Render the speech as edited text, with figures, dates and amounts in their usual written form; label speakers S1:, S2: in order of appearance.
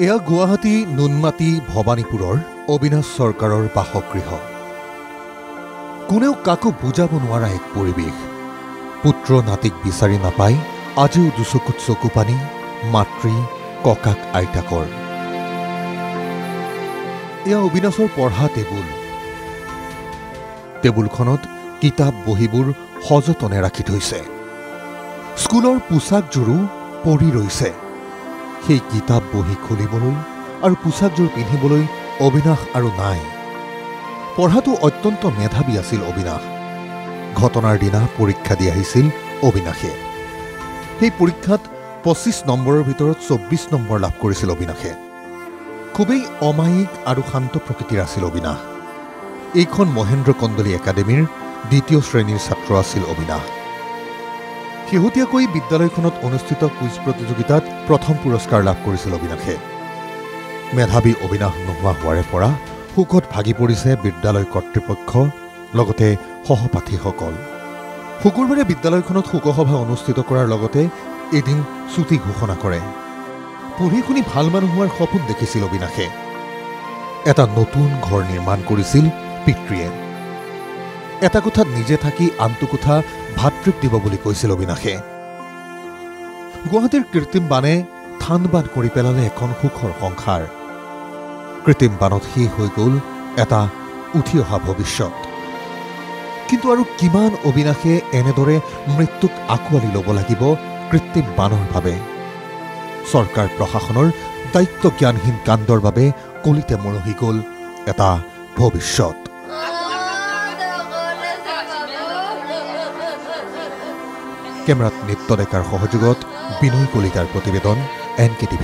S1: এয়া গুৱাহাটী নুনমাটি ভবানীপুৰৰ অবিনাশ চৰকাৰৰ বাসগৃহ। কোনেও কাকো বুজাব নোৱাৰা এক পৰিৱেশ। পুত্ৰ নাতিক বিচাৰি নাপাই আজিও দুচকুত চকু পানী মাতৃ ককাক আইতাকৰ। এয়া অবিনাশৰ পঢ়া টেবুল। টেবুলখনত কিতাপ বহীবোৰ সযতনে ৰাখি থৈছে। স্কুলৰ পোছাকযোৰো পৰি ৰৈছে। সেই কিতাপ বহি খুলিবলৈ আৰু পোছাকযোৰ পিন্ধিবলৈ অবিনাশ আৰু নাই। পঢ়াটো অত্যন্ত মেধাৱী আছিল অবিনাশ। ঘটনাৰ দিনা পৰীক্ষা দি আহিছিল অবিনাশে। সেই পৰীক্ষাত 25 নম্বৰৰ ভিতৰত 24 নম্বৰ লাভ কৰিছিল অবিনাশে। খুবেই অমায়িক আৰু শান্ত প্ৰকৃতিৰ আছিল অবিনাশ। এইখন মহেন্দ্ৰ কন্দলী একাডেমীৰ 2য় শ্ৰেণীৰ ছাত্ৰ আছিল অবিনাশ। শেহতীয়াকৈ বিদ্যালয়খনত অনুষ্ঠিত কুইজ প্ৰতিযোগিতাত প্ৰথম পুৰস্কাৰ লাভ কৰিছিল অবিনাশে। মেধাৱী অবিনাশ নোহোৱা হোৱাৰে পৰা শোকত ভাগি পৰিছে বিদ্যালয় কৰ্তৃপক্ষ লগতে সহপাঠীসকল। শুকুৰবাৰে বিদ্যালয়খনত শোকসভা অনুষ্ঠিত কৰাৰ লগতে এদিন ছুটি ঘোষণা কৰে। পঢ়ি শুনি ভাল মানুহ হোৱাৰ সপোন দেখিছিল অবিনাশে। এটা নতুন ঘৰ নিৰ্মাণ কৰিছিল পিতৃয়ে। এটা কোঠাত নিজে থাকি আনটো কোঠা ভাতৃক দিব বুলি কৈছিল অবিনাশে। গুৱাহাটীৰ কৃত্ৰিম বানে থান বান কৰি পেলালে এখন সুখৰ সংসাৰ। কৃত্ৰিম বানত শেষ হৈ গ'ল এটা উঠি অহা ভৱিষ্যত। কিন্তু আৰু কিমান অবিনাশে এনেদৰে মৃত্যুক আঁকোৱালি ল'ব লাগিব কৃত্ৰিম বানৰ বাবে? চৰকাৰ প্ৰশাসনৰ দায়িত্ব জ্ঞানহীন কাণ্ডৰ বাবে কলিতে মৰহি গ'ল এটা ভৱিষ্যত। কেমেৰাত নিত্য ডেকাৰ সহযোগত বিনয় কলিতাৰ প্ৰতিবেদন NKTV+।